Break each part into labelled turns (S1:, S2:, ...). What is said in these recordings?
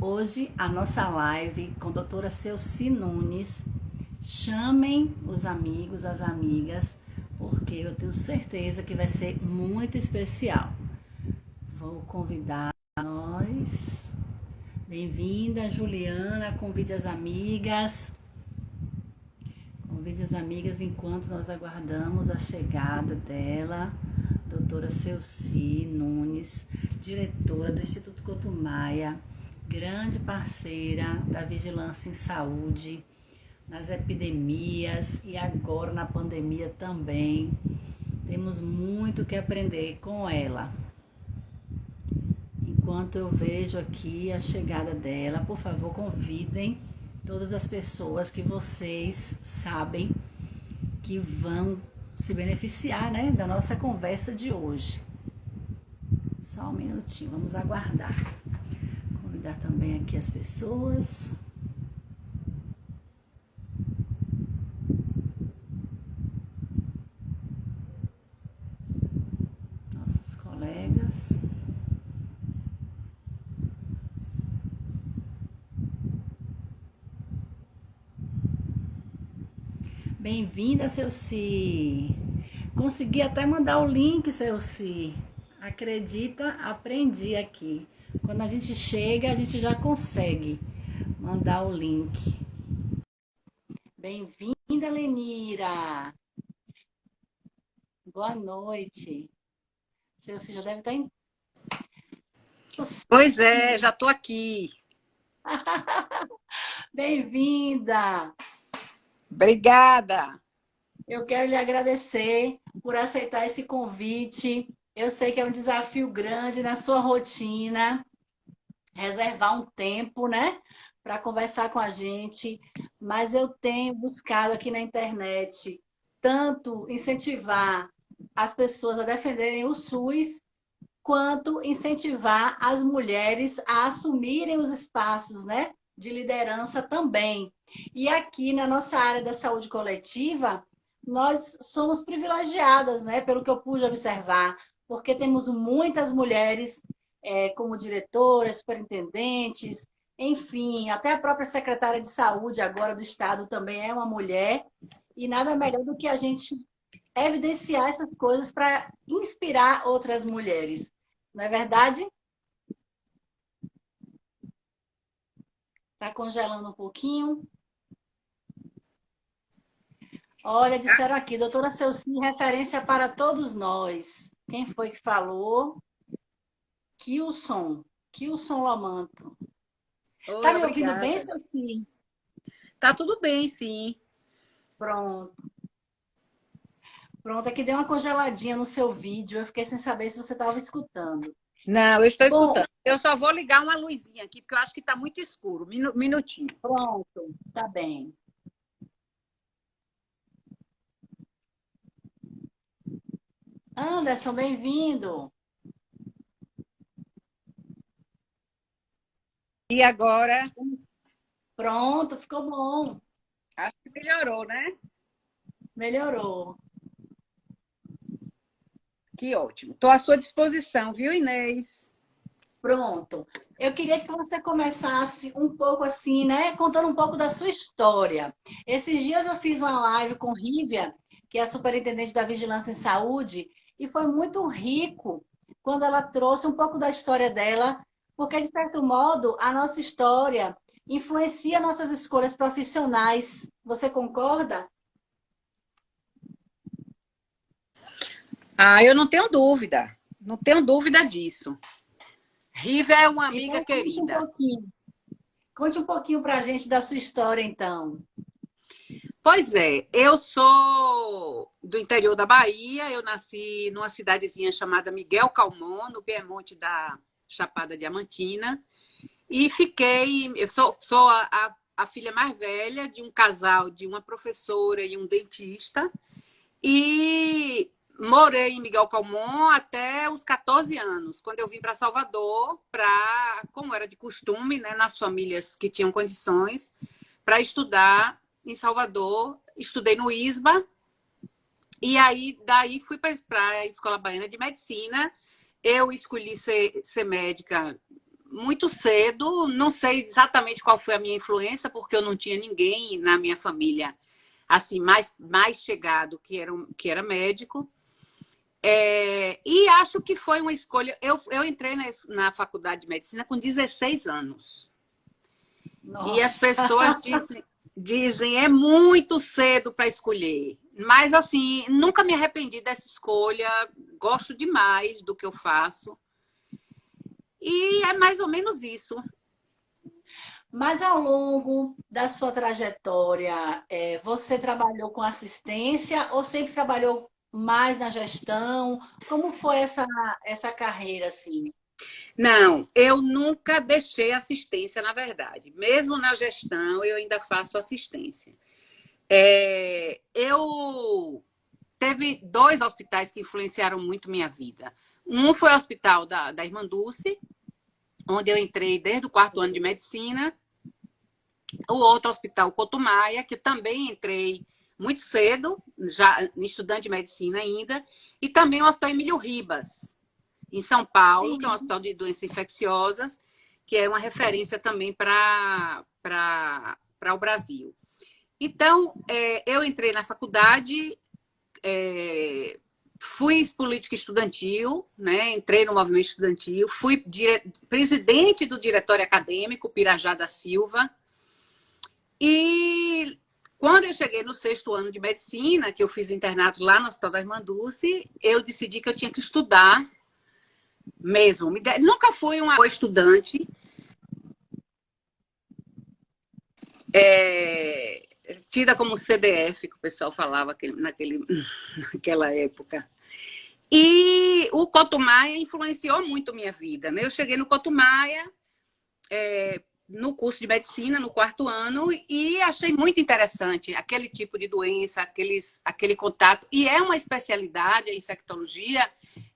S1: Hoje a nossa live com a doutora Celci Nunes. Chamem os amigos, as amigas, porque eu tenho certeza que vai ser muito especial. Vou convidar nós. Bem-vinda, Juliana, convide as amigas. Convide as amigas enquanto nós aguardamos a chegada dela, doutora Celci Nunes, diretora do Instituto Couto Maia, grande parceira da Vigilância em Saúde, nas epidemias e agora na pandemia também. Temos muito que aprender com ela. Enquanto eu vejo aqui a chegada dela, por favor, convidem todas as pessoas que vocês sabem que vão se beneficiar, né, da nossa conversa de hoje. Só um minutinho, vamos aguardar. Convidar também aqui as pessoas. Nossos colegas. Bem-vinda, Celci. Consegui até mandar o link, Celci. Acredita, aprendi aqui. Quando a gente chega, a gente já consegue mandar o link. Bem-vinda, Lenira. Boa noite. Celci já deve estar em...
S2: Pois é, já estou aqui.
S1: Bem-vinda.
S2: Obrigada.
S1: Eu quero lhe agradecer por aceitar esse convite. Eu sei que é um desafio grande na sua rotina, reservar um tempo, né, para conversar com a gente, mas eu tenho buscado aqui na internet tanto incentivar as pessoas a defenderem o SUS, quanto incentivar as mulheres a assumirem os espaços, né, de liderança também. E aqui na nossa área da saúde coletiva, nós somos privilegiadas, né, pelo que eu pude observar, porque temos muitas mulheres como diretoras, superintendentes, enfim, até a própria secretária de saúde agora do estado também é uma mulher, e nada melhor do que a gente evidenciar essas coisas para inspirar outras mulheres. Não é verdade? Está congelando um pouquinho. Olha, disseram aqui, doutora Celci, referência para todos nós. Quem foi que falou? Kilson Lomanto. Tá
S2: Oi,
S1: me ouvindo bem,
S2: obrigada.
S1: Celci?
S2: Tá tudo bem, sim.
S1: Pronto. Pronto, aqui deu uma congeladinha no seu vídeo. Eu fiquei sem saber se você estava escutando.
S2: Não, eu estou
S1: Bom,
S2: escutando. Eu só vou ligar uma luzinha aqui, porque eu acho que está muito escuro. Minutinho.
S1: pronto, tá bem. Anderson, bem-vindo.
S2: E agora?
S1: Pronto, ficou bom.
S2: Acho que melhorou, né?
S1: Melhorou.
S2: Que ótimo. Estou à sua disposição, viu, Inês?
S1: Pronto. Eu queria que você começasse um pouco assim, né? Contando um pouco da sua história. Esses dias eu fiz uma live com Rívia, que é a superintendente da Vigilância em Saúde, e foi muito rico quando ela trouxe um pouco da história dela, porque, de certo modo, a nossa história influencia nossas escolhas profissionais. Você concorda?
S2: Ah, eu não tenho dúvida. Não tenho dúvida disso. Riva é uma amiga
S1: Então, conte um
S2: querida.
S1: pouquinho. Conte um pouquinho para a gente da sua história, então.
S2: Pois é, eu sou do interior da Bahia. Eu nasci numa cidadezinha chamada Miguel Calmon, no Piemonte da Chapada Diamantina. E fiquei. Eu sou a filha mais velha de um casal de uma professora e um dentista. E morei em Miguel Calmon até os 14 anos, quando eu vim para Salvador, como era de costume, né, nas famílias que tinham condições, para estudar em Salvador. Estudei no ISBA. E aí, daí fui para a Escola Baiana de Medicina. Eu escolhi ser médica muito cedo, não sei exatamente qual foi a minha influência, porque eu não tinha ninguém na minha família assim mais chegado que era médico. E acho que foi uma escolha. Eu entrei na faculdade de medicina com 16 anos. E as
S1: Nossa.
S2: pessoas dizem é muito cedo para escolher. Mas, assim, nunca me arrependi dessa escolha. Gosto demais do que eu faço. E é mais ou menos isso.
S1: Mas ao longo da sua trajetória, você trabalhou com assistência ou sempre trabalhou mais na gestão? Como foi essa carreira, assim?
S2: Não, eu nunca deixei assistência, na verdade. Mesmo na gestão, eu ainda faço assistência. Eu teve 2 hospitais que influenciaram muito minha vida. Um foi o hospital da Irmã Dulce, onde eu entrei desde o 4º ano de medicina. O outro hospital, Cotumaia, que eu também entrei muito cedo, já estudante de medicina ainda. E também o Hospital Emílio Ribas, em São Paulo, que é um
S1: Sim.
S2: hospital de doenças infecciosas, que é uma referência também para o Brasil. Então, eu entrei na faculdade, fui política estudantil, né? Entrei no movimento estudantil, fui presidente do diretório acadêmico, Pirajá da Silva. E quando eu cheguei no 6º ano de medicina, que eu fiz o internato lá no Hospital da Irmã Dulce, eu decidi que eu tinha que estudar mesmo. Nunca fui uma boa estudante. Tida como CDF, que o pessoal falava naquela época. E o Cotumaia influenciou muito minha vida. Né? Eu cheguei no Cotumaia, no curso de medicina, no 4º ano, e achei muito interessante aquele tipo de doença, aquele contato. E é uma especialidade, a infectologia,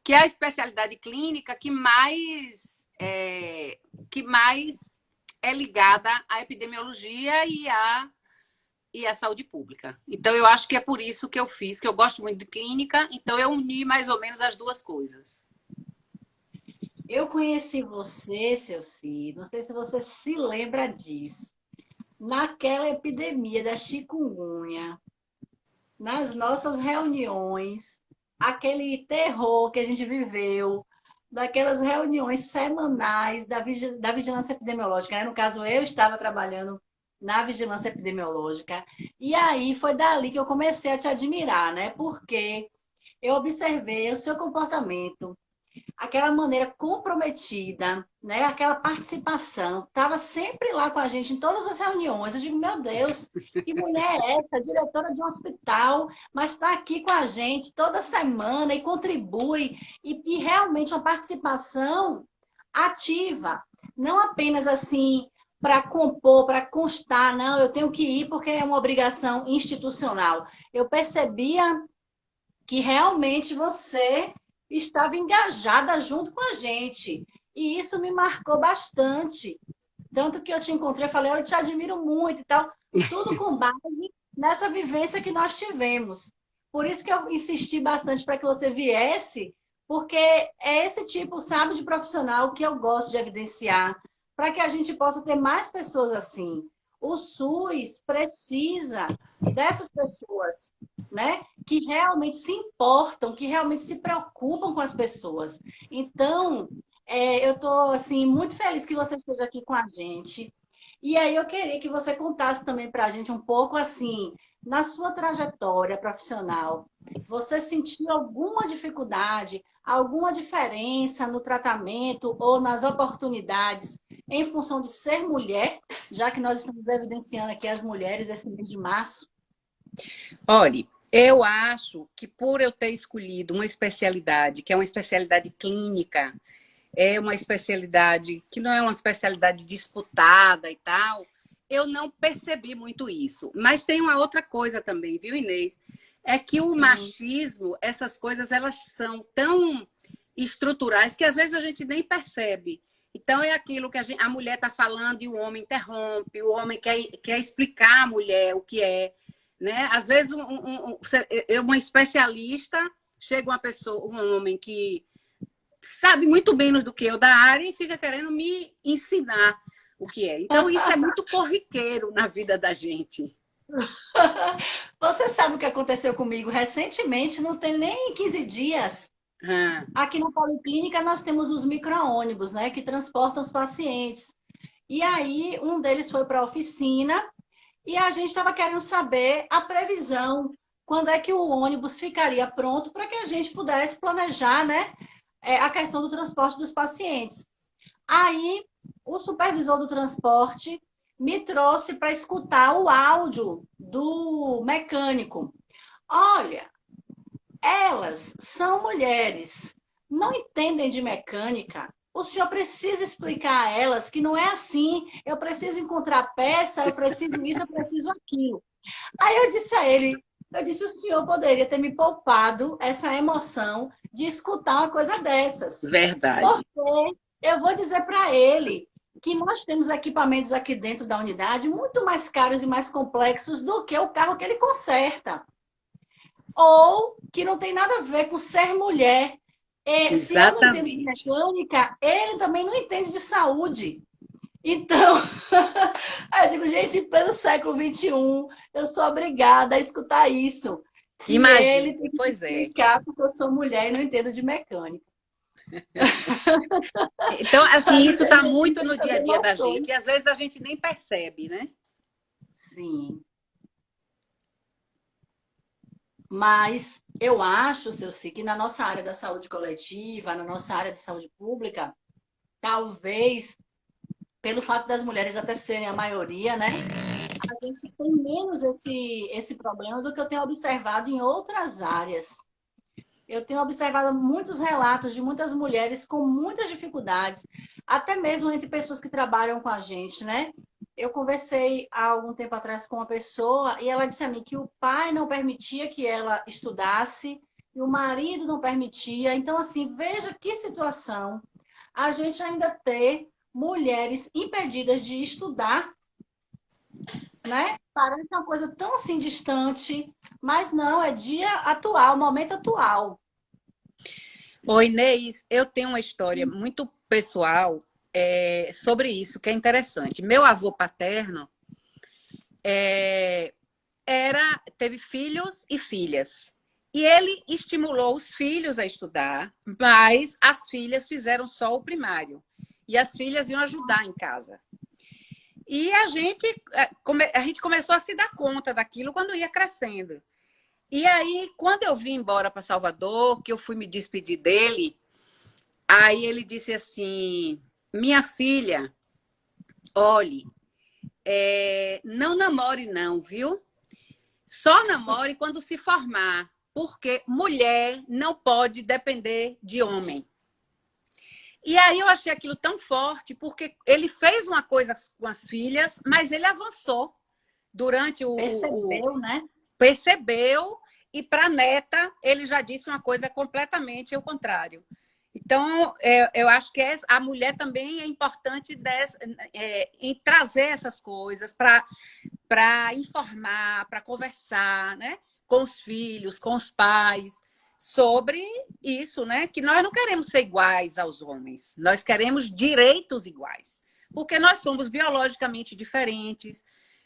S2: que é a especialidade clínica que mais é ligada à epidemiologia e à saúde pública. Então, eu acho que é por isso que eu fiz, que eu gosto muito de clínica, então eu uni mais ou menos as duas coisas.
S1: Eu conheci você, seu Cid, não sei se você se lembra disso, naquela epidemia da chikungunya, nas nossas reuniões, aquele terror que a gente viveu, daquelas reuniões semanais da vigilância epidemiológica, né? No caso, eu estava trabalhando na vigilância epidemiológica, e aí foi dali que eu comecei a te admirar, né? Porque eu observei o seu comportamento, aquela maneira comprometida, né? Aquela participação, estava sempre lá com a gente em todas as reuniões. Eu digo, meu Deus, que mulher é essa, diretora de um hospital, mas está aqui com a gente toda semana e contribui, e realmente uma participação ativa, não apenas assim para compor, para constar, não, eu tenho que ir porque é uma obrigação institucional. Eu percebia que realmente você estava engajada junto com a gente. E isso me marcou bastante. Tanto que eu te encontrei, falei, eu te admiro muito e tal. Tudo com base nessa vivência que nós tivemos. Por isso que eu insisti bastante para que você viesse, porque é esse tipo, sabe, de profissional que eu gosto de evidenciar, para que a gente possa ter mais pessoas assim. O SUS precisa dessas pessoas, né? Que realmente se importam, que realmente se preocupam com as pessoas. Então, eu estou assim, muito feliz que você esteja aqui com a gente. E aí eu queria que você contasse também para a gente um pouco assim, na sua trajetória profissional, você sentiu alguma dificuldade, alguma diferença no tratamento ou nas oportunidades em função de ser mulher, já que nós estamos evidenciando aqui as mulheres esse mês de março?
S2: Olhe, eu acho que por eu ter escolhido uma especialidade, que é uma especialidade clínica, é uma especialidade que não é uma especialidade disputada e tal, eu não percebi muito isso. Mas tem uma outra coisa também, viu, Inês? É que o
S1: Sim.
S2: machismo, essas coisas, elas são tão estruturais que às vezes a gente nem percebe. Então, é aquilo que a mulher está falando e o homem interrompe, o homem quer explicar à mulher o que é. Né? Às vezes, uma especialista, chega uma pessoa, um homem que sabe muito menos do que eu da área e fica querendo me ensinar o que é. Então, isso é muito corriqueiro na vida da gente.
S1: Você sabe o que aconteceu comigo recentemente, não tem nem 15 dias.
S2: Ah,
S1: Aqui na Policlínica nós temos os micro-ônibus, né, que transportam os pacientes. E aí um deles foi para a oficina e a gente estava querendo saber a previsão, quando é que o ônibus ficaria pronto para que a gente pudesse planejar, né, a questão do transporte dos pacientes. Aí o supervisor do transporte me trouxe para escutar o áudio do mecânico. Olha, elas são mulheres, não entendem de mecânica. O senhor precisa explicar a elas que não é assim. Eu preciso encontrar peça, eu preciso isso, eu preciso aquilo. Aí eu disse a ele, eu disse, o senhor poderia ter me poupado essa emoção de escutar uma coisa dessas.
S2: verdade.
S1: Porque eu vou dizer para ele que nós temos equipamentos aqui dentro da unidade muito mais caros e mais complexos do que o carro que ele conserta. Ou que não tem nada a ver com ser mulher. E, se eu não entendo de
S2: Exatamente.
S1: mecânica, ele também não entende de saúde. Então, eu digo, gente, pelo século XXI, eu sou obrigada a escutar isso. Que ele
S2: Imagina,
S1: tem que me
S2: pois é.
S1: explicar porque eu sou mulher e não entendo de mecânica.
S2: Então, assim,
S1: A
S2: isso está
S1: gente
S2: muito
S1: tem
S2: no
S1: que
S2: dia a
S1: fazer
S2: dia da
S1: emoções.
S2: gente. E às vezes a gente nem percebe, né?
S1: Sim. Mas eu acho, seu Si, que na nossa área da saúde coletiva, na nossa área de saúde pública, talvez, pelo fato das mulheres até serem a maioria, né? A gente tem menos esse problema do que eu tenho observado em outras áreas. Eu tenho observado muitos relatos de muitas mulheres com muitas dificuldades, até mesmo entre pessoas que trabalham com a gente, né? Eu conversei há algum tempo atrás com uma pessoa e ela disse a mim que o pai não permitia que ela estudasse e o marido não permitia. Então, assim, veja que situação a gente ainda ter mulheres impedidas de estudar, né? Parece uma coisa tão assim distante, mas não, é dia atual, momento atual.
S2: Oi, Inês, eu tenho uma história muito pessoal sobre isso, que é interessante. Meu avô paterno é, teve filhos e filhas. E ele estimulou os filhos a estudar, mas as filhas fizeram só o primário. E as filhas iam ajudar em casa. E a gente começou a se dar conta daquilo quando ia crescendo. E aí, quando eu vim embora para Salvador, que eu fui me despedir dele, aí ele disse assim: minha filha, olhe, não namore não, viu? Só namore quando se formar, porque mulher não pode depender de homem. E aí eu achei aquilo tão forte, porque ele fez uma coisa com as filhas, mas ele avançou durante
S1: Percebeu, né?
S2: percebeu, e para a neta ele já disse uma coisa completamente ao contrário. Então, eu acho que a mulher também é importante em trazer essas coisas para informar, para conversar, né, com os filhos, com os pais, sobre isso, né? Que nós não queremos ser iguais aos homens, nós queremos direitos iguais, porque nós somos biologicamente diferentes,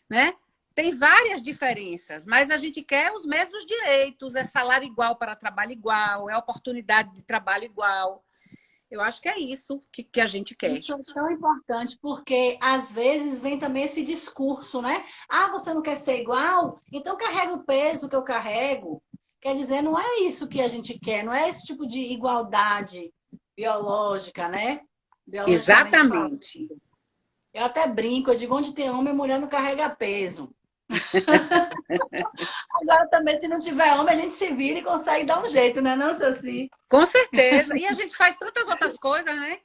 S2: né? Tem várias diferenças, mas a gente quer os mesmos direitos, é salário igual para trabalho igual, é oportunidade de trabalho igual. Eu acho que é isso que a gente quer.
S1: Isso é tão importante, porque às vezes vem também esse discurso, né? Ah, você não quer ser igual? Então carrega o peso que eu carrego. Quer dizer, não é isso que a gente quer, não é esse tipo de igualdade biológica, né? Biologicamente falando.
S2: Exatamente.
S1: Eu até brinco, eu digo, onde tem homem, mulher não carrega peso. Agora também, se não tiver homem, a gente se vira e consegue dar um jeito, né, não, Ceci?
S2: Com certeza. E a gente faz tantas outras coisas, né?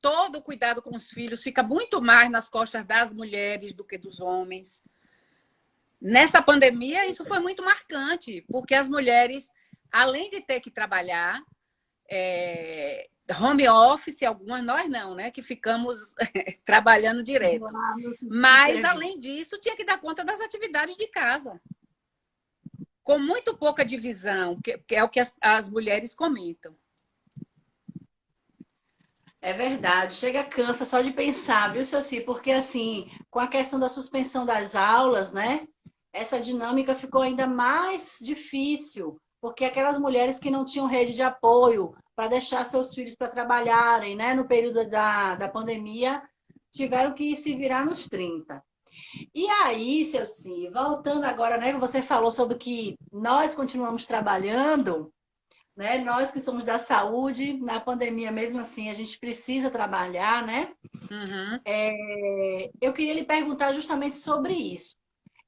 S2: Todo o cuidado com os filhos fica muito mais nas costas das mulheres do que dos homens. Nessa pandemia, isso foi muito marcante, porque as mulheres, além de ter que trabalhar, home office, algumas nós não, né? Que ficamos trabalhando direto. Mas, além disso, tinha que dar conta das atividades de casa. Com muito pouca divisão, que é o que as mulheres comentam.
S1: É verdade, chega cansa só de pensar, viu, Ceci? Porque assim, com a questão da suspensão das aulas, né? Essa dinâmica ficou ainda mais difícil, porque aquelas mulheres que não tinham rede de apoio para deixar seus filhos para trabalharem, né, no período da pandemia, tiveram que se virar nos 30. E aí, Ceci, voltando agora, né, que você falou sobre que nós continuamos trabalhando, né? Nós que somos da saúde, na pandemia mesmo assim, a gente precisa trabalhar, né?
S2: Uhum.
S1: Eu queria lhe perguntar justamente sobre isso.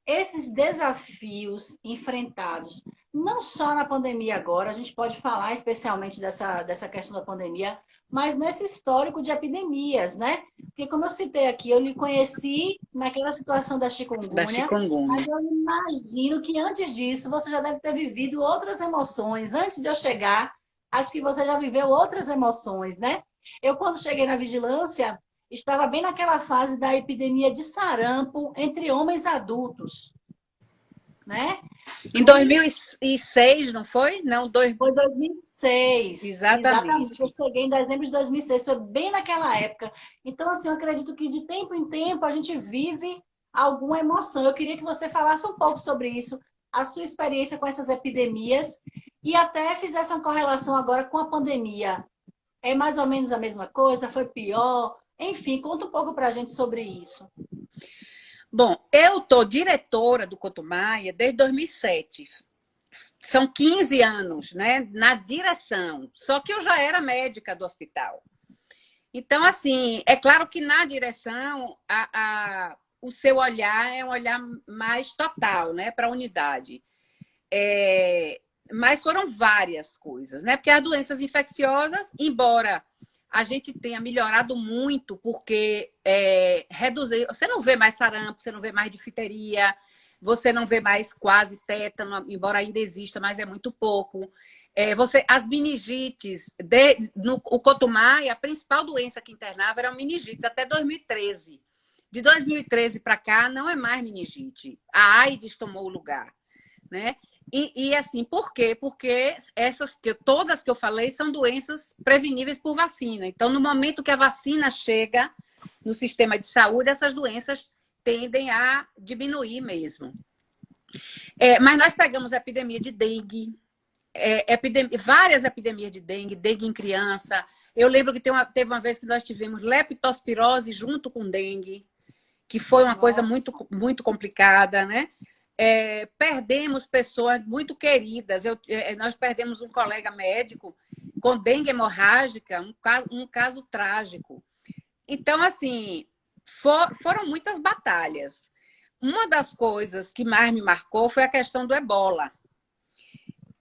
S1: Esses desafios enfrentados, não só na pandemia agora, a gente pode falar especialmente dessa questão da pandemia, mas nesse histórico de epidemias, né? Porque, como eu citei aqui, eu lhe conheci naquela situação da
S2: Da
S1: chikungunya, mas
S2: chikungunya.
S1: eu imagino que antes disso você já deve ter vivido outras emoções. Antes de eu chegar, acho que você já viveu outras emoções, né? Eu, quando cheguei na vigilância, estava bem naquela fase da epidemia de sarampo entre homens adultos, né?
S2: Em
S1: E
S2: 2006, não foi? Não,
S1: foi 2006, exatamente. Eu
S2: exatamente.
S1: cheguei em dezembro de 2006, foi bem naquela época. Então, assim, eu acredito que de tempo em tempo a gente vive alguma emoção. Eu queria que você falasse um pouco sobre isso, a sua experiência com essas epidemias e até fizesse uma correlação agora com a pandemia. É mais ou menos a mesma coisa? Foi pior? Enfim, conta um pouco para a gente sobre isso.
S2: Bom, eu tô diretora do Cotumaia desde 2007. São 15 anos, né, na direção. Só que eu já era médica do hospital. Então, assim, é claro que na direção o seu olhar é um olhar mais total, né, para a unidade. É, mas foram várias coisas, né? Porque as doenças infecciosas, embora a gente tenha melhorado muito, porque reduzir. Você não vê mais sarampo, você não vê mais difteria, você não vê mais quase tétano, embora ainda exista, mas é muito pouco. As meningites, o Cotumai, a principal doença que internava era a meningite, até 2013. De 2013 para cá, não é mais meningite. A AIDS tomou o lugar, né? Assim, por quê? Porque todas que eu falei são doenças preveníveis por vacina. Então, no momento que a vacina chega no sistema de saúde, essas doenças tendem a diminuir mesmo. Mas nós pegamos a epidemia de dengue, várias epidemias de dengue, dengue em criança. Eu lembro que teve uma vez que nós tivemos leptospirose junto com dengue, que foi uma coisa
S1: Nossa.
S2: muito, muito complicada, né? Perdemos pessoas muito queridas. Nós perdemos um colega médico com dengue hemorrágica, um caso trágico. Então, assim, foram muitas batalhas. Uma das coisas que mais me marcou foi a questão do ebola,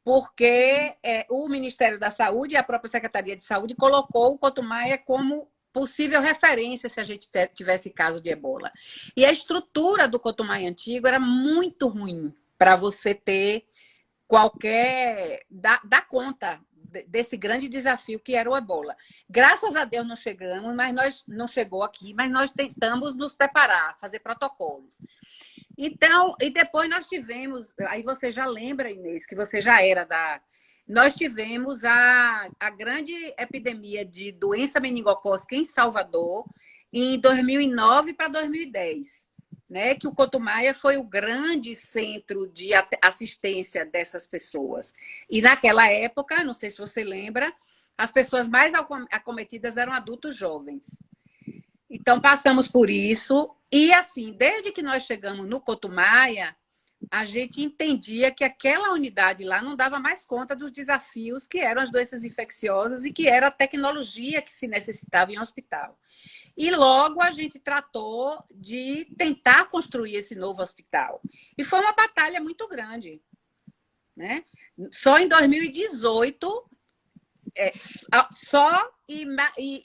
S2: porque o Ministério da Saúde e a própria Secretaria de Saúde colocou o Cotumaia como possível referência se a gente tivesse caso de ebola. E a estrutura do Cotumaia antigo era muito ruim para você ter dar conta desse grande desafio que era o ebola. Graças a Deus não chegamos, mas nós não chegou aqui, mas nós tentamos nos preparar, fazer protocolos. Então, e depois nós tivemos, aí você já lembra, Inês, que você já era da. Nós tivemos a grande epidemia de doença meningocócica em Salvador em 2009 para 2010, né? Que o Cotumaia foi o grande centro de assistência dessas pessoas. E naquela época, não sei se você lembra, as pessoas mais acometidas eram adultos jovens. Então, passamos por isso. E, assim, desde que nós chegamos no Cotumaia, a gente entendia que aquela unidade lá não dava mais conta dos desafios que eram as doenças infecciosas e que era a tecnologia que se necessitava em um hospital. E logo a gente tratou de tentar construir esse novo hospital. E foi uma batalha muito grande, né? Só em 2018 só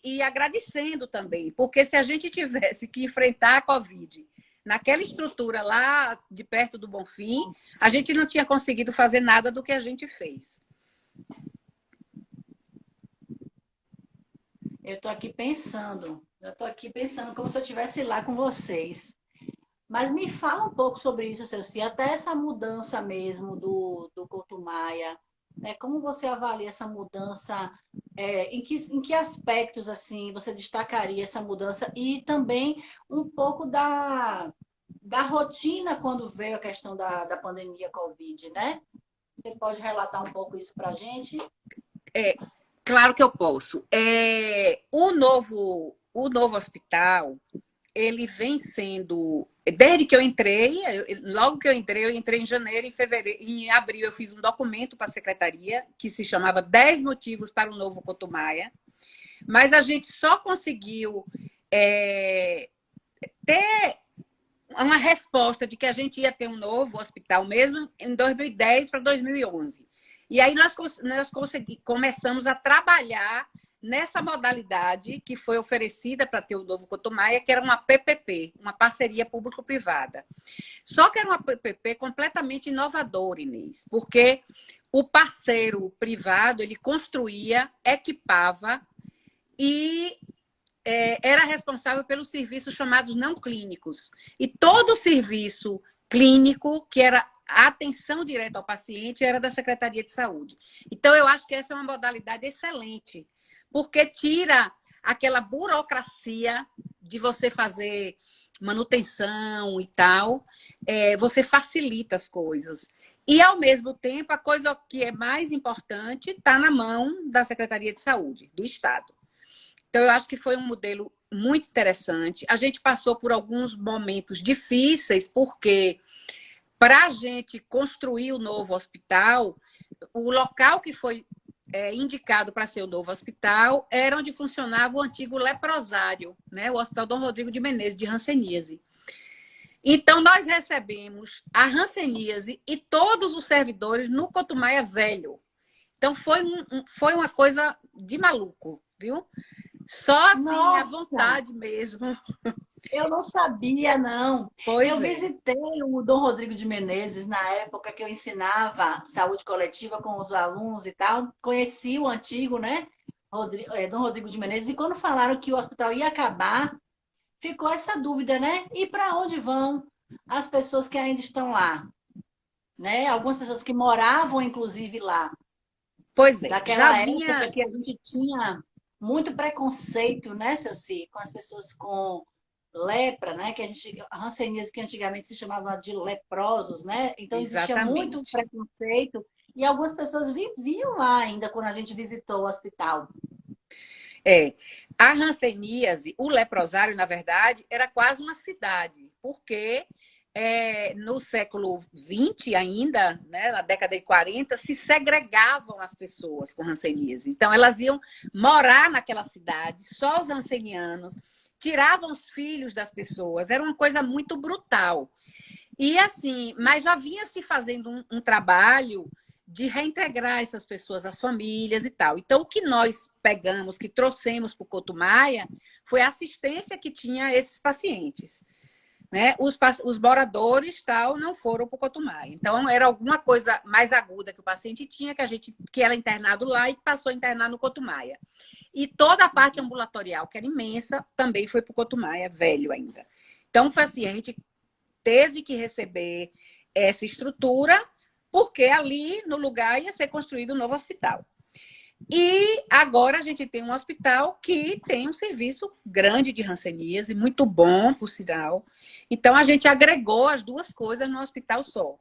S2: e agradecendo também, porque se a gente tivesse que enfrentar a Covid naquela estrutura lá de perto do Bonfim, a gente não tinha conseguido fazer nada do que a gente fez.
S1: Eu estou aqui pensando como se eu estivesse lá com vocês. Mas me fala um pouco sobre isso, Celci, até essa mudança mesmo do Couto Maia, né? Como você avalia essa mudança em que aspectos assim você destacaria essa mudança e também um pouco da rotina quando veio a questão da pandemia Covid, né? Você pode relatar um pouco isso para a gente?
S2: É, claro que eu posso. O novo hospital, ele vem sendo, desde que eu entrei, logo que eu entrei em janeiro, em fevereiro, em abril eu fiz um documento para a secretaria que se chamava 10 motivos para o novo Cotumaia, mas a gente só conseguiu ter uma resposta de que a gente ia ter um novo hospital mesmo em 2010 para 2011. E aí nós começamos a trabalhar nessa modalidade que foi oferecida para ter o novo Cotumaia, que era uma PPP, uma parceria público-privada. Só que era uma PPP completamente inovadora, Inês, porque o parceiro privado, ele construía, equipava e era responsável pelos serviços chamados não clínicos. E todo o serviço clínico, que era a atenção direta ao paciente, era da Secretaria de Saúde. Então, eu acho que essa é uma modalidade excelente, porque tira aquela burocracia de você fazer manutenção e tal, você facilita as coisas. E, ao mesmo tempo, a coisa que é mais importante está na mão da Secretaria de Saúde, do Estado. Então, eu acho que foi um modelo muito interessante. A gente passou por alguns momentos difíceis, porque para a gente construir o novo hospital, o local que foi indicado para ser o novo hospital era onde funcionava o antigo leprosário, né? O Hospital Dom Rodrigo de Menezes, de Hanseníase. Então, nós recebemos a Hanseníase e todos os servidores no Cotumaia Velho. Então, foi uma coisa de maluco, viu? Só assim, à
S1: Nossa,
S2: vontade mesmo.
S1: eu não sabia, não. Eu
S2: Pois é,
S1: visitei o Dom Rodrigo de Menezes na época que eu ensinava saúde coletiva com os alunos e tal. Conheci o antigo, né? Dom Rodrigo de Menezes. E quando falaram que o hospital ia acabar, ficou essa dúvida, né? E para onde vão as pessoas que ainda estão lá? Né? Algumas pessoas que moravam, inclusive, lá.
S2: pois é. Já
S1: Daquela época
S2: vinha.
S1: que a gente tinha muito preconceito, né, Celci, com as pessoas com lepra, né, que a gente, hanseníase que antigamente se chamava de leprosos, né? Então existia muito
S2: Exatamente.
S1: preconceito e algumas pessoas viviam lá ainda quando a gente visitou o hospital.
S2: É. A hanseníase, o leprosário, na verdade, era quase uma cidade, porque no século XX ainda, né, na década de 40, se segregavam as pessoas com hanseníase. Então, elas iam morar naquela cidade, só os hansenianos, tiravam os filhos das pessoas. Era uma coisa muito brutal. E assim, mas já vinha se fazendo um trabalho de reintegrar essas pessoas às famílias e tal. Então, o que nós pegamos, que trouxemos para o Cotumaia, foi a assistência que tinha a esses pacientes. Né? Os moradores tal não foram para o Cotumaia. Então, era alguma coisa mais aguda que o paciente tinha, que era internado lá e passou a internar no Cotumaia. E toda a parte ambulatorial, que era imensa, também foi para o Cotumaia, velho ainda. Então, foi assim, a gente teve que receber essa estrutura, porque ali no lugar ia ser construído um novo hospital. E agora a gente tem um hospital que tem um serviço grande de hanseníase, muito bom, por sinal. Então, a gente agregou as duas coisas no hospital só.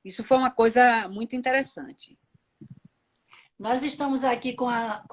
S2: Isso foi uma coisa muito interessante.
S1: Nós estamos aqui com a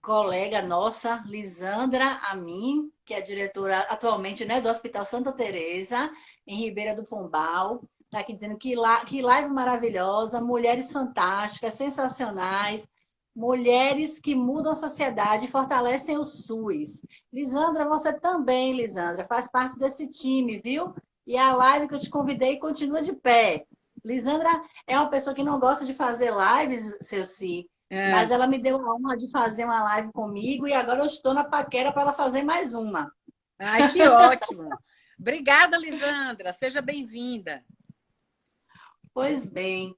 S1: colega nossa, Lisandra Amin, que é diretora atualmente, né, do Hospital Santa Teresa, em Ribeira do Pombal. Está aqui dizendo que live maravilhosa, mulheres fantásticas, sensacionais, mulheres que mudam a sociedade e fortalecem o SUS. Lisandra, você também, Lisandra, faz parte desse time, viu? E a live que eu te convidei continua de pé. Lisandra é uma pessoa que não gosta de fazer lives, seu Si,
S2: É.
S1: mas ela me deu a honra de fazer uma live comigo e agora eu estou na paquera para ela fazer mais uma.
S2: Ai, que ótimo! Obrigada, Lisandra. Seja bem-vinda.
S1: Pois bem.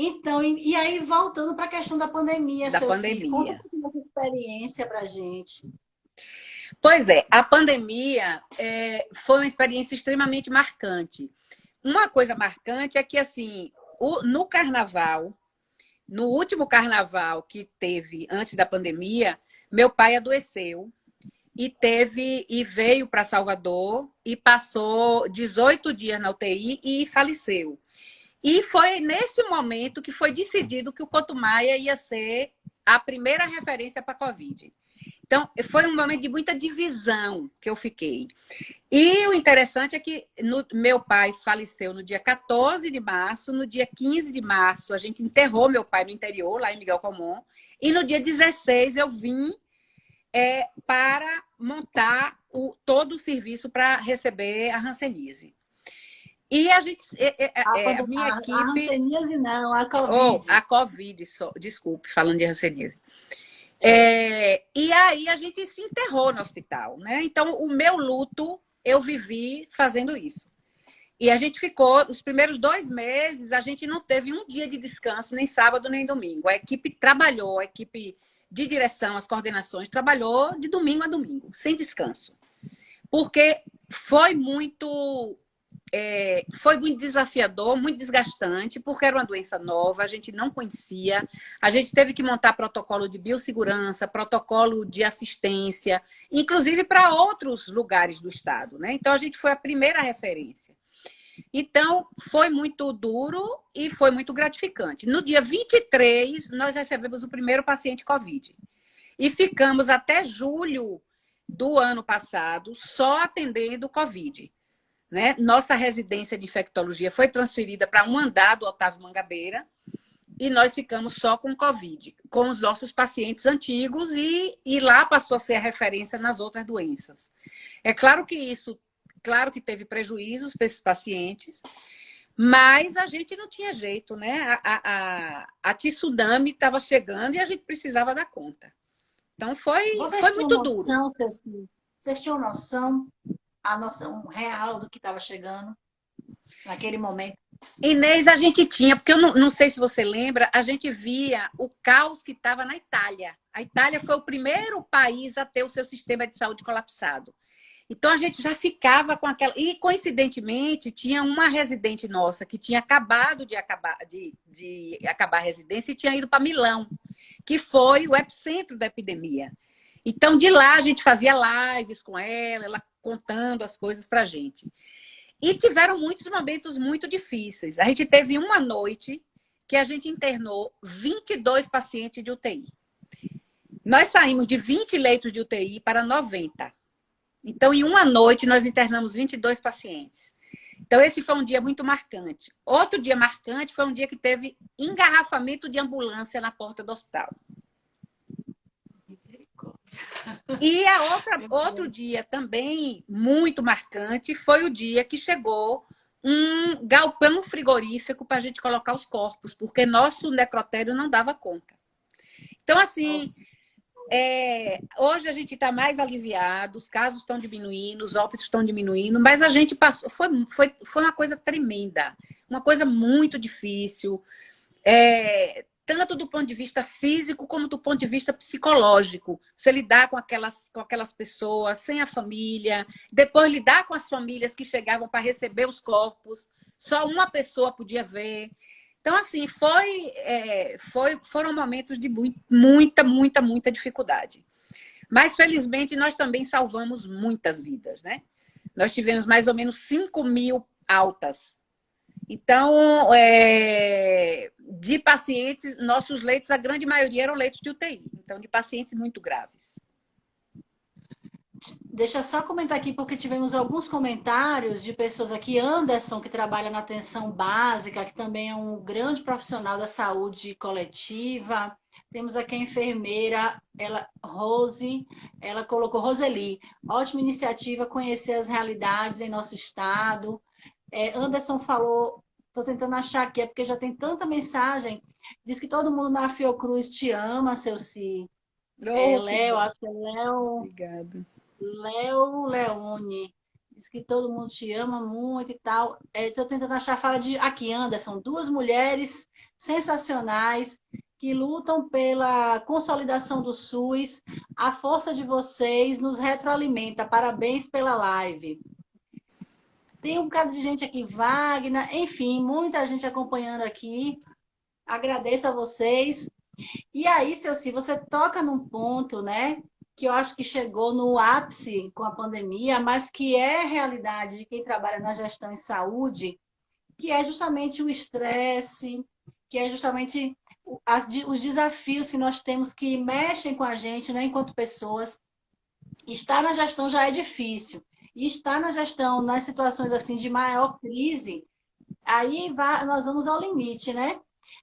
S1: Então, e aí, voltando para a questão da pandemia,
S2: Da
S1: seu Cid, conta um
S2: pandemia.
S1: pouquinho dessa experiência para a gente.
S2: Pois é, a pandemia foi uma experiência extremamente marcante. Uma coisa marcante é que, assim, no carnaval, no último carnaval que teve antes da pandemia, meu pai adoeceu e veio para Salvador e passou 18 dias na UTI e faleceu. E foi nesse momento que foi decidido que o Couto Maia ia ser a primeira referência para a Covid. Então, foi um momento de muita divisão que eu fiquei. E o interessante é que meu pai faleceu no dia 14 de março, no dia 15 de março a gente enterrou meu pai no interior, lá em Miguel Comum, e no dia 16 eu vim para montar todo o serviço para receber a Hanseníase. E a gente, a minha
S1: A
S2: equipe,
S1: hanseníase não, a
S2: ou
S1: Covid.
S2: a Covid, desculpe, falando de Hanseníase. E aí a gente se enterrou no hospital, né? Então, o meu luto, eu vivi fazendo isso. E a gente ficou, os primeiros 2 meses, a gente não teve um dia de descanso, nem sábado, nem domingo. A equipe trabalhou, a equipe de direção, as coordenações, trabalhou de domingo a domingo, sem descanso. Porque foi muito desafiador, muito desgastante, porque era uma doença nova, a gente não conhecia, a gente teve que montar protocolo de biossegurança, protocolo de assistência, inclusive para outros lugares do estado, né? Então a gente foi a primeira referência. Então, foi muito duro e foi muito gratificante. No dia 23, nós recebemos o primeiro paciente Covid. E ficamos até julho do ano passado só atendendo Covid. Né? Nossa residência de infectologia foi transferida para um andar do Otávio Mangabeira e nós ficamos só com Covid, com os nossos pacientes antigos e lá passou a ser a referência nas outras doenças. É claro que claro que teve prejuízos para esses pacientes, mas a gente não tinha jeito, né? A tsunami estava chegando e a gente precisava dar conta. Então
S1: Vocês
S2: foi
S1: tinham
S2: muito duro.
S1: noção, seus filhos? Vocês tinham noção, a noção real do que estava chegando naquele momento?
S2: Inês, a gente tinha, porque eu não sei se você lembra, a gente via o caos que estava na Itália. A Itália foi o primeiro país a ter o seu sistema de saúde colapsado. Então a gente já ficava com aquela. E, coincidentemente, tinha uma residente nossa que tinha acabado de acabar a residência e tinha ido para Milão, que foi o epicentro da epidemia. Então, de lá, a gente fazia lives com ela contando as coisas para a gente. E tiveram muitos momentos muito difíceis. A gente teve uma noite que a gente internou 22 pacientes de UTI. Nós saímos de 20 leitos de UTI para 90. Então, em uma noite, nós internamos 22 pacientes. Então, esse foi um dia muito marcante. Outro dia marcante foi um dia que teve engarrafamento de ambulância na porta do hospital. E outro dia também muito marcante foi o dia que chegou um galpão frigorífico para a gente colocar os corpos, porque nosso necrotério não dava conta. Então, assim, hoje a gente está mais aliviado, os casos estão diminuindo, os óbitos estão diminuindo, mas a gente passou, foi uma coisa tremenda, uma coisa muito difícil, tanto do ponto de vista físico como do ponto de vista psicológico. Você lidar com aquelas pessoas, sem a família, depois lidar com as famílias que chegavam para receber os corpos, só uma pessoa podia ver. Então, assim, foram momentos de muita dificuldade. Mas, felizmente, nós também salvamos muitas vidas, né? Nós tivemos mais ou menos 5.000 altas. Então, de pacientes, nossos leitos, a grande maioria eram leitos de UTI. Então, de pacientes muito graves.
S1: Deixa eu só comentar aqui, porque tivemos alguns comentários de pessoas aqui. Anderson, que trabalha na atenção básica, que também é um grande profissional da saúde coletiva. Temos aqui a enfermeira, Rose, ela colocou, Roseli, ótima iniciativa, conhecer as realidades em nosso estado. Anderson falou, estou tentando achar aqui, é porque já tem tanta mensagem. Diz que todo mundo na Fiocruz te ama, seu Si. Léo, acho que é Léo.
S2: Obrigada.
S1: Léo Leone. Diz que todo mundo te ama muito e tal. Estou tentando achar a fala de aqui, Anderson. 2 mulheres sensacionais que lutam pela consolidação do SUS. A força de vocês nos retroalimenta. Parabéns pela live. Tem um bocado de gente aqui, Wagner, enfim, muita gente acompanhando aqui. Agradeço a vocês. E aí, Celci, você toca num ponto, né, que eu acho que chegou no ápice com a pandemia, mas que é realidade de quem trabalha na gestão em saúde, que é justamente o estresse, que é justamente os desafios que nós temos que mexem com a gente, né, enquanto pessoas. Estar na gestão já é difícil. E estar na gestão, nas situações assim de maior crise, nós vamos ao limite, né?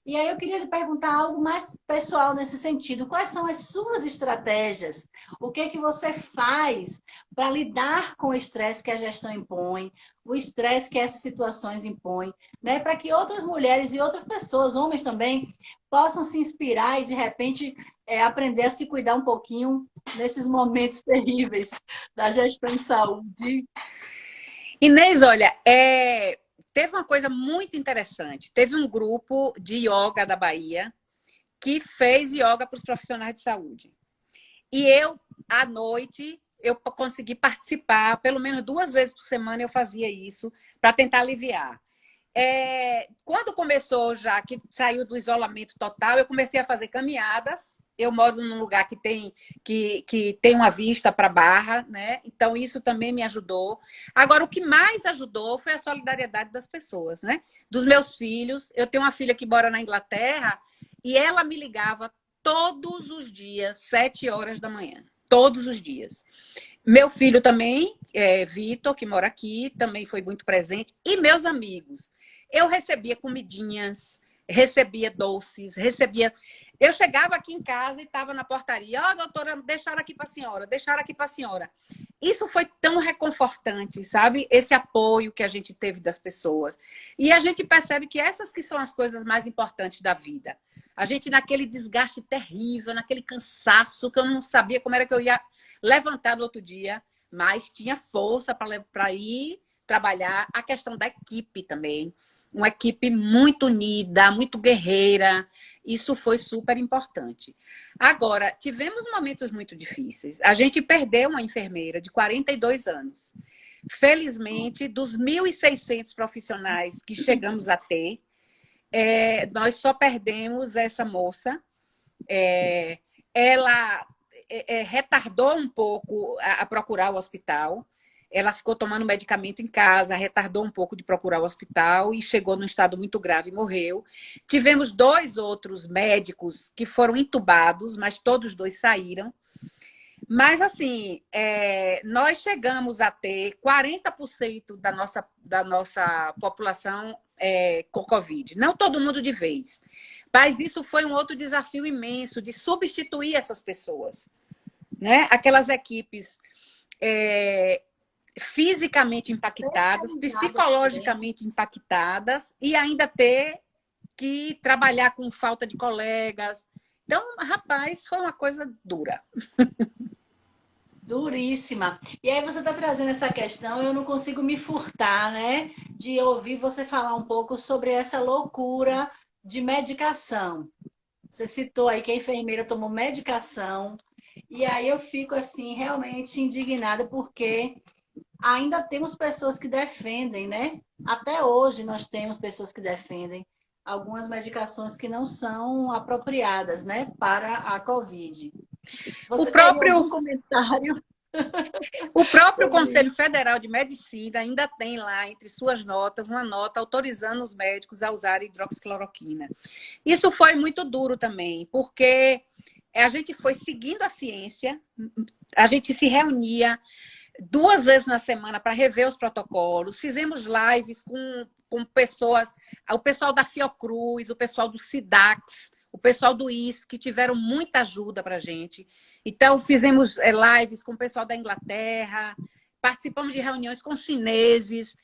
S1: E aí eu queria lhe perguntar algo mais pessoal nesse sentido. Quais são as suas estratégias? O que é que você faz para lidar com o estresse que a gestão impõe, o estresse que essas situações impõem, né? Para que outras mulheres e outras pessoas, homens também, possam se inspirar e de repente aprender a se cuidar um pouquinho nesses momentos terríveis da gestão em saúde.
S2: Inês, olha, teve uma coisa muito interessante. Teve um grupo de yoga da Bahia que fez yoga para os profissionais de saúde. E eu, à noite, eu consegui participar, pelo menos 2 vezes por semana eu fazia isso, para tentar aliviar. Quando começou já, que saiu do isolamento total, eu comecei a fazer caminhadas. Eu moro num lugar que tem uma vista para a Barra, né? Então isso também me ajudou. Agora, o que mais ajudou foi a solidariedade das pessoas, né? Dos meus filhos. Eu tenho uma filha que mora na Inglaterra e ela me ligava todos os dias, 7 horas da manhã. Todos os dias. Meu filho também, Vitor, que mora aqui, também foi muito presente. E meus amigos. Eu recebia comidinhas, recebia doces, recebia. Eu chegava aqui em casa e estava na portaria. Ó, doutora, deixaram aqui para a senhora, deixaram aqui para a senhora. Isso foi tão reconfortante, sabe? Esse apoio que a gente teve das pessoas. E a gente percebe que essas que são as coisas mais importantes da vida. A gente naquele desgaste terrível, naquele cansaço, que eu não sabia como era que eu ia levantar no outro dia, mas tinha força para ir trabalhar. A questão da equipe também. Uma equipe muito unida, muito guerreira. Isso foi super importante. Agora, tivemos momentos muito difíceis. A gente perdeu uma enfermeira de 42 anos. Felizmente, dos 1.600 profissionais que chegamos a ter, nós só perdemos essa moça. Ela retardou um pouco a procurar o hospital. Ela ficou tomando medicamento em casa, retardou um pouco de procurar o hospital e chegou num estado muito grave e morreu. Tivemos 2 outros médicos que foram entubados, mas todos 2 saíram. Mas, assim, nós chegamos a ter 40% da nossa população com Covid. Não todo mundo de vez. Mas isso foi um outro desafio imenso de substituir essas pessoas, né? Aquelas equipes fisicamente impactadas, psicologicamente impactadas e ainda ter que trabalhar com falta de colegas. Então, rapaz, foi uma coisa dura.
S1: Duríssima. E aí você está trazendo essa questão, eu não consigo me furtar, né? De ouvir você falar um pouco sobre essa loucura de medicação. Você citou aí que a enfermeira tomou medicação, e aí eu fico assim, realmente indignada, porque ainda temos pessoas que defendem, né? Até hoje nós temos pessoas que defendem algumas medicações que não são apropriadas, né, para a Covid.
S2: O
S1: Você teria
S2: próprio
S1: algum comentário
S2: O próprio
S1: sobre
S2: Conselho
S1: isso?
S2: Federal de Medicina ainda tem lá, entre suas notas, uma nota autorizando os médicos a usarem hidroxicloroquina. Isso foi muito duro também, porque a gente foi seguindo a ciência, a gente se reunia 2 vezes na semana para rever os protocolos, fizemos lives com pessoas, o pessoal da Fiocruz, o pessoal do SIDAX, o pessoal do IS, que tiveram muita ajuda para a gente. Então, fizemos lives com o pessoal da Inglaterra, participamos de reuniões com chineses,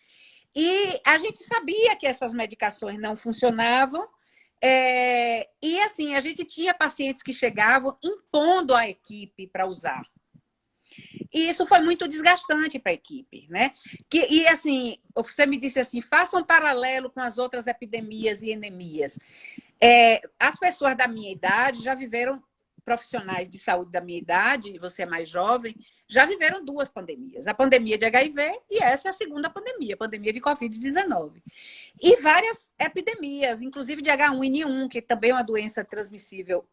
S2: e a gente sabia que essas medicações não funcionavam, e assim, a gente tinha pacientes que chegavam impondo a equipe para usar. E isso foi muito desgastante para a equipe, né? E assim, você me disse assim, faça um paralelo com as outras epidemias e endemias. As pessoas da minha idade já viveram profissionais de saúde da minha idade, você é mais jovem, já viveram duas pandemias. A pandemia de HIV e essa é a segunda pandemia, a pandemia de Covid-19. E várias epidemias, inclusive de H1N1, que também é uma doença transmissível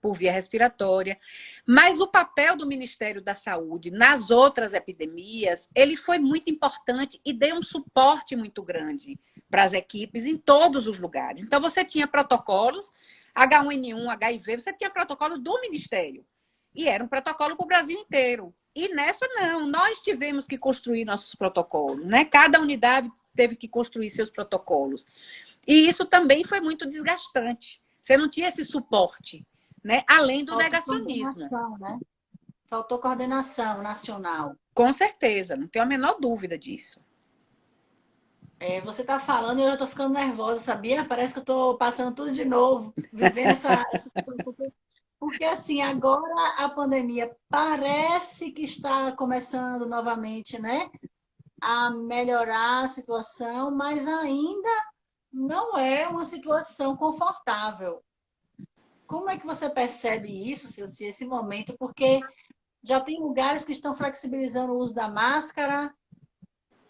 S2: por via respiratória. Mas o papel do Ministério da Saúde nas outras epidemias, ele foi muito importante e deu um suporte muito grande para as equipes em todos os lugares. Então, você tinha protocolos, H1N1, HIV, você tinha protocolo do Ministério. E era um protocolo para o Brasil inteiro. E nessa, não. Nós tivemos que construir nossos protocolos, né? Cada unidade teve que construir seus protocolos. E isso também foi muito desgastante. Você não tinha esse suporte, né? Além do negacionismo.
S1: Né? Faltou coordenação nacional.
S2: Com certeza, não tenho a menor dúvida disso.
S1: Você está falando e eu já estou ficando nervosa, sabia? Parece que eu estou passando tudo de novo, vivendo essa... Porque, assim, agora a pandemia parece que está começando novamente, né? A melhorar a situação, mas ainda não é uma situação confortável. Como é que você percebe isso, Silci, esse momento? Porque já tem lugares que estão flexibilizando o uso da máscara,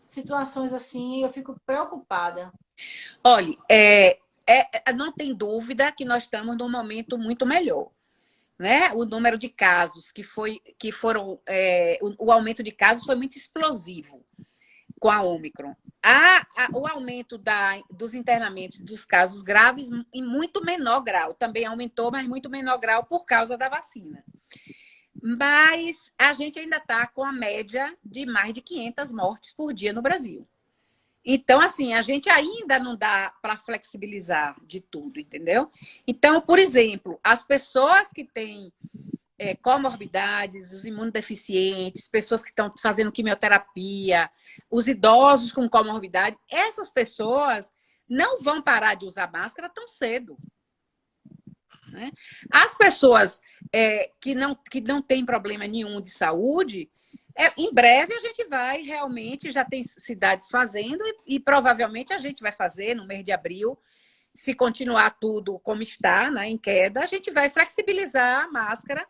S1: situações assim, eu fico preocupada.
S2: Olha, não tem dúvida que nós estamos num momento muito melhor. Né? O número de casos o aumento de casos foi muito explosivo com a Ômicron. O aumento dos internamentos dos casos graves em muito menor grau. Também aumentou, mas muito menor grau por causa da vacina. Mas a gente ainda está com a média de mais de 500 mortes por dia no Brasil. Então, assim, a gente ainda não dá para flexibilizar de tudo, entendeu? Então, por exemplo, as pessoas que têm comorbidades, os imunodeficientes, pessoas que estão fazendo quimioterapia, os idosos com comorbidade, essas pessoas não vão parar de usar máscara tão cedo. Né? As pessoas que não têm problema nenhum de saúde, em breve a gente vai realmente, já tem cidades fazendo e provavelmente a gente vai fazer no mês de abril, se continuar tudo como está, né, em queda, a gente vai flexibilizar a máscara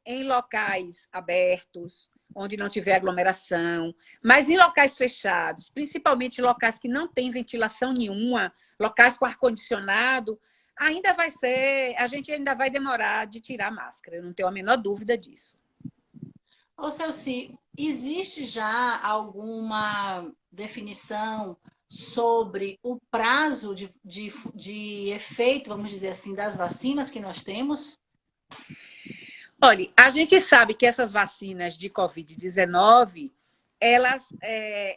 S2: em locais abertos, onde não tiver aglomeração, mas em locais fechados, principalmente locais que não têm ventilação nenhuma, locais com ar-condicionado, ainda vai ser, a gente ainda vai demorar de tirar a máscara, eu não tenho a menor dúvida disso.
S1: Ô, Celci, existe já alguma definição sobre o prazo de efeito, vamos dizer assim, das vacinas que nós temos?
S2: Olha, a gente sabe que essas vacinas de Covid-19,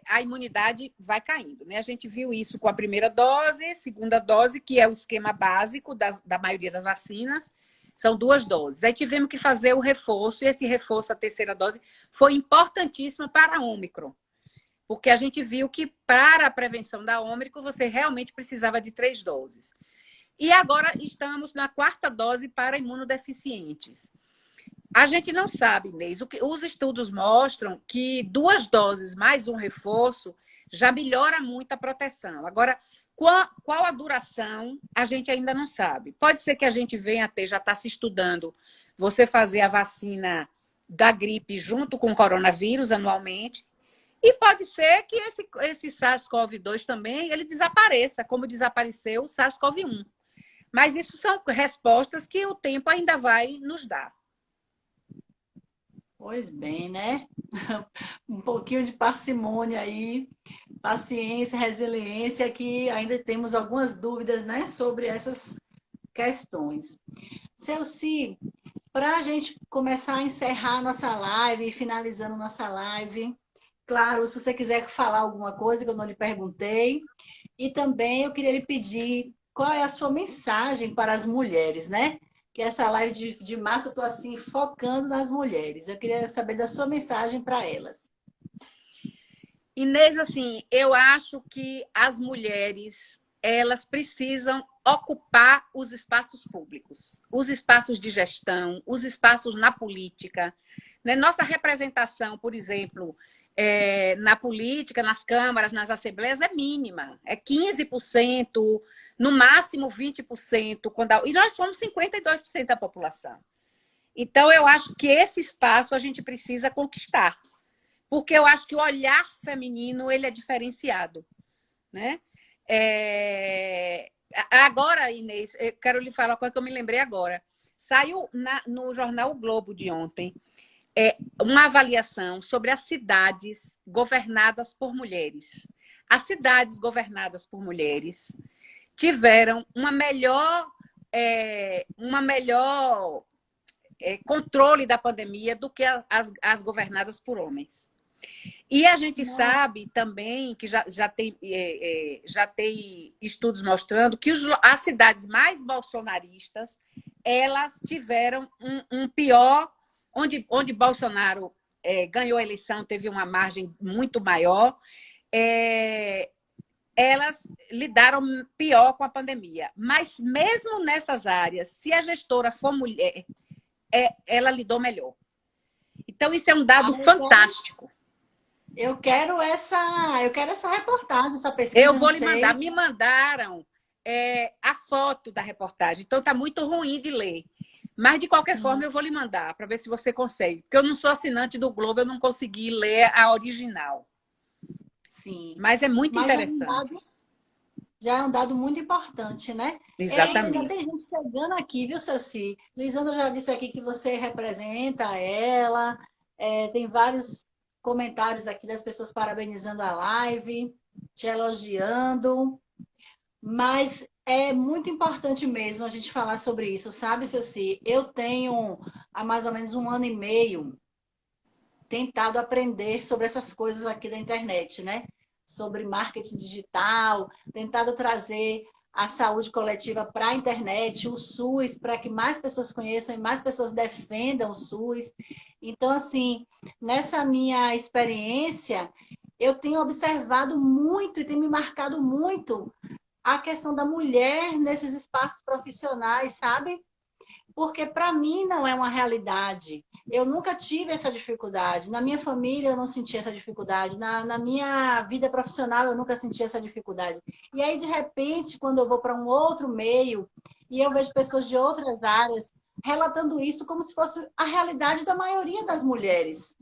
S2: a imunidade vai caindo, né? A gente viu isso com a primeira dose, segunda dose, que é o esquema básico da maioria das vacinas, são 2 doses. Aí tivemos que fazer o reforço, e esse reforço, a terceira dose, foi importantíssimo para a Ômicron, porque a gente viu que para a prevenção da Ômicron, você realmente precisava de 3 doses. E agora estamos na 4ª dose para imunodeficientes. A gente não sabe, Inês. Os estudos mostram que 2 doses mais um reforço já melhora muito a proteção. Agora, qual a duração, a gente ainda não sabe. Pode ser que a gente venha até, já está se estudando, você fazer a vacina da gripe junto com o coronavírus anualmente. E pode ser que esse SARS-CoV-2 também ele desapareça, como desapareceu o SARS-CoV-1. Mas isso são respostas que o tempo ainda vai nos dar.
S1: Pois bem, né? Um pouquinho de parcimônia aí, paciência, resiliência, que ainda temos algumas dúvidas, né, sobre essas questões. Celci, para a gente começar a encerrar nossa live, finalizando nossa live, claro, se você quiser falar alguma coisa que eu não lhe perguntei, e também eu queria lhe pedir qual é a sua mensagem para as mulheres, né? Que essa live de março eu estou assim focando nas mulheres. Eu queria saber da sua mensagem para elas.
S2: Inês, assim, eu acho que as mulheres elas precisam ocupar os espaços públicos, os espaços de gestão, os espaços na política, né? Nossa representação, por exemplo, na política, nas câmaras, nas assembleias, é mínima. É 15%, no máximo 20%. E nós somos 52% da população. Então, eu acho que esse espaço a gente precisa conquistar. Porque eu acho que o olhar feminino ele é diferenciado, né? Agora, Inês, eu quero lhe falar uma coisa que eu me lembrei agora. Saiu no jornal O Globo de ontem uma avaliação sobre as cidades governadas por mulheres. As cidades governadas por mulheres tiveram uma melhor controle da pandemia do que as governadas por homens. E a gente sabe também que já tem estudos mostrando que as cidades mais bolsonaristas elas tiveram um pior, onde Bolsonaro ganhou a eleição, teve uma margem muito maior, elas lidaram pior com a pandemia. Mas mesmo nessas áreas, se a gestora for mulher, ela lidou melhor. Então, isso é um dado fantástico.
S1: Eu quero essa reportagem, essa pesquisa.
S2: Eu vou lhe mandar. Me mandaram a foto da reportagem. Então, está muito ruim de ler. Mas, de qualquer forma, eu vou lhe mandar para ver se você consegue. Porque eu não sou assinante do Globo, eu não consegui ler a original.
S1: Sim.
S2: Mas é muito interessante.
S1: Já é um dado muito importante, né?
S2: Exatamente.
S1: Ainda tem gente chegando aqui, viu, Ceci? Lisandra já disse aqui que você representa ela. Tem vários comentários aqui das pessoas parabenizando a live, te elogiando. Mas é muito importante mesmo a gente falar sobre isso, sabe, Ceci? Eu tenho há mais ou menos 1 ano e meio tentado aprender sobre essas coisas aqui da internet, né? Sobre marketing digital, tentado trazer a saúde coletiva para a internet, o SUS, para que mais pessoas conheçam e mais pessoas defendam o SUS. Então, assim, nessa minha experiência, eu tenho observado muito e tem me marcado muito a questão da mulher nesses espaços profissionais, sabe? Porque para mim não é uma realidade. Eu nunca tive essa dificuldade. Na minha família eu não senti essa dificuldade. Na minha vida profissional eu nunca senti essa dificuldade. E aí, de repente, quando eu vou para um outro meio e eu vejo pessoas de outras áreas relatando isso como se fosse a realidade da maioria das mulheres.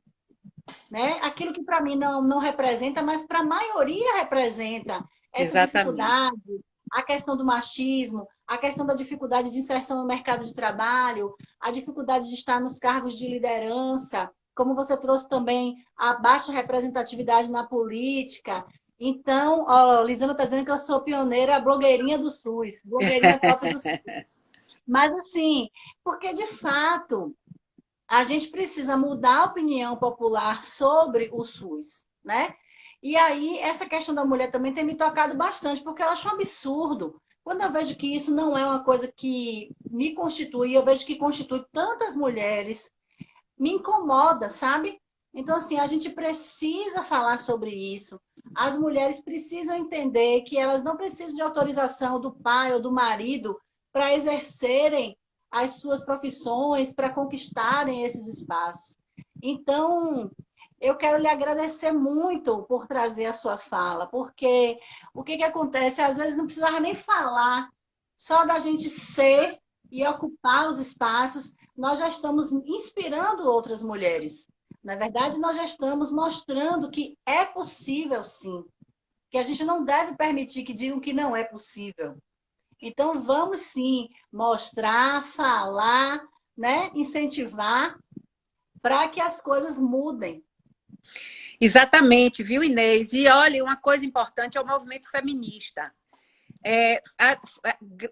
S1: Né? Aquilo que para mim não representa, mas para a maioria representa essa dificuldade, a questão do machismo, a questão da dificuldade de inserção no mercado de trabalho, a dificuldade de estar nos cargos de liderança, como você trouxe também a baixa representatividade na política. Então, Lisandra está dizendo que eu sou pioneira, blogueirinha do SUS, blogueirinha top do SUS. Mas assim, porque de fato a gente precisa mudar a opinião popular sobre o SUS, né? E aí, essa questão da mulher também tem me tocado bastante, porque eu acho um absurdo. Quando eu vejo que isso não é uma coisa que me constitui, eu vejo que constitui tantas mulheres, me incomoda, sabe? Então, assim, a gente precisa falar sobre isso. As mulheres precisam entender que elas não precisam de autorização do pai ou do marido para exercerem as suas profissões, para conquistarem esses espaços. Então, eu quero lhe agradecer muito por trazer a sua fala, porque o que acontece? Às vezes não precisava nem falar, só da gente ser e ocupar os espaços, nós já estamos inspirando outras mulheres. Na verdade, nós já estamos mostrando que é possível, sim. Que a gente não deve permitir que digam que não é possível. Então, vamos sim mostrar, falar, né? Incentivar para que as coisas mudem.
S2: Exatamente, viu, Inês? E olha, uma coisa importante é o movimento feminista.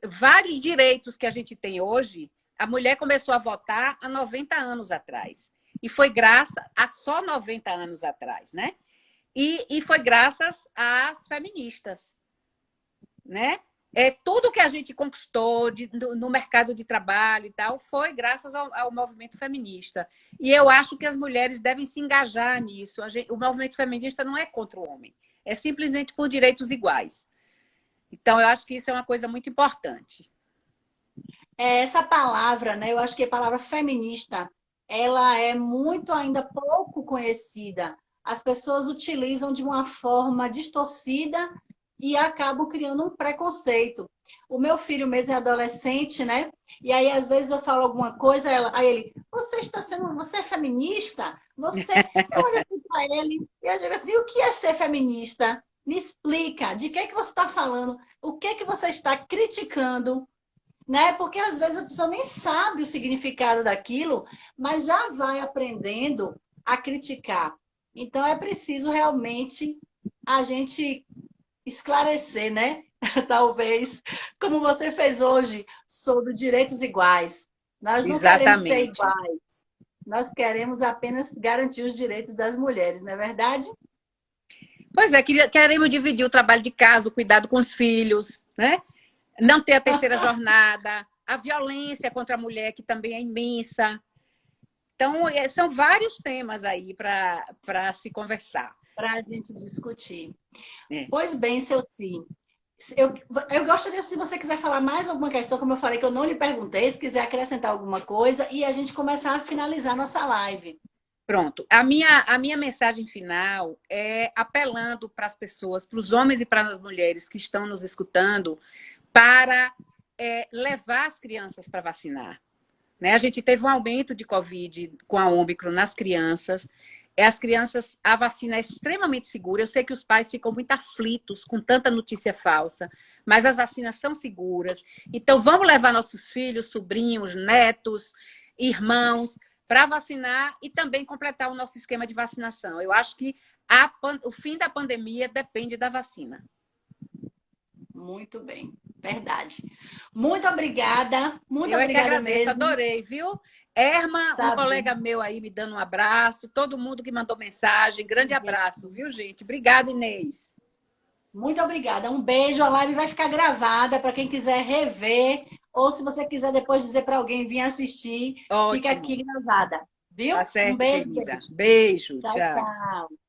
S2: Vários direitos que a gente tem hoje, a mulher começou a votar há 90 anos atrás. E foi graças a só 90 anos atrás, né? E foi graças às feministas, né? Tudo que a gente conquistou no mercado de trabalho e tal foi graças ao movimento feminista. E eu acho que as mulheres devem se engajar nisso. O movimento feminista não é contra o homem, é simplesmente por direitos iguais. Então, eu acho que isso é uma coisa muito importante.
S1: Essa palavra, né? Eu acho que a palavra feminista ela é muito ainda pouco conhecida. As pessoas utilizam de uma forma distorcida e acabam criando um preconceito. O meu filho mesmo é adolescente, né? E aí, às vezes, eu falo alguma coisa, aí ele, você é feminista? Eu olho assim para ele e eu digo assim, o que é ser feminista? Me explica, de que você está falando? O que você está criticando? Né? Porque às vezes a pessoa nem sabe o significado daquilo, mas já vai aprendendo a criticar. Então é preciso realmente a gente esclarecer, né? Talvez, como você fez hoje, sobre direitos iguais. Nós não queremos ser
S2: Exatamente.
S1: iguais, nós queremos apenas garantir os direitos das mulheres, não é verdade?
S2: Pois é, queremos dividir o trabalho de casa, o cuidado com os filhos, né? Não ter a terceira jornada, a violência contra a mulher, que também é imensa. Então, são vários temas aí para se conversar.
S1: Para a gente discutir.
S2: É.
S1: Pois bem, seu Sim. Eu, eu gostaria, se você quiser falar mais alguma questão, como eu falei que eu não lhe perguntei, se quiser acrescentar alguma coisa e a gente começar a finalizar nossa live.
S2: Pronto. A minha mensagem final é apelando para as pessoas, para os homens e para as mulheres que estão nos escutando, para levar as crianças para vacinar. Né? A gente teve um aumento de Covid com a Ômicron nas crianças. As crianças, a vacina é extremamente segura. Eu sei que os pais ficam muito aflitos com tanta notícia falsa, mas as vacinas são seguras. Então, vamos levar nossos filhos, sobrinhos, netos, irmãos para vacinar e também completar o nosso esquema de vacinação. Eu acho que o fim da pandemia depende da vacina.
S1: Muito bem, verdade. Muito
S2: Eu é que
S1: obrigada
S2: agradeço,
S1: mesmo.
S2: adorei, viu? Erma, um
S1: Tá
S2: colega
S1: bem.
S2: meu aí me dando um abraço, todo mundo que mandou mensagem, grande abraço, viu, gente? Obrigada, Inês.
S1: Muito obrigada. Um beijo. A live vai ficar gravada para quem quiser rever ou se você quiser depois dizer para alguém vir assistir, fica
S2: Ótimo.
S1: aqui gravada. Viu?
S2: Tá
S1: Um
S2: certo,
S1: beijo,
S2: querida.
S1: beijo.
S2: Beijo,
S1: Tchau,
S2: tchau.
S1: tchau.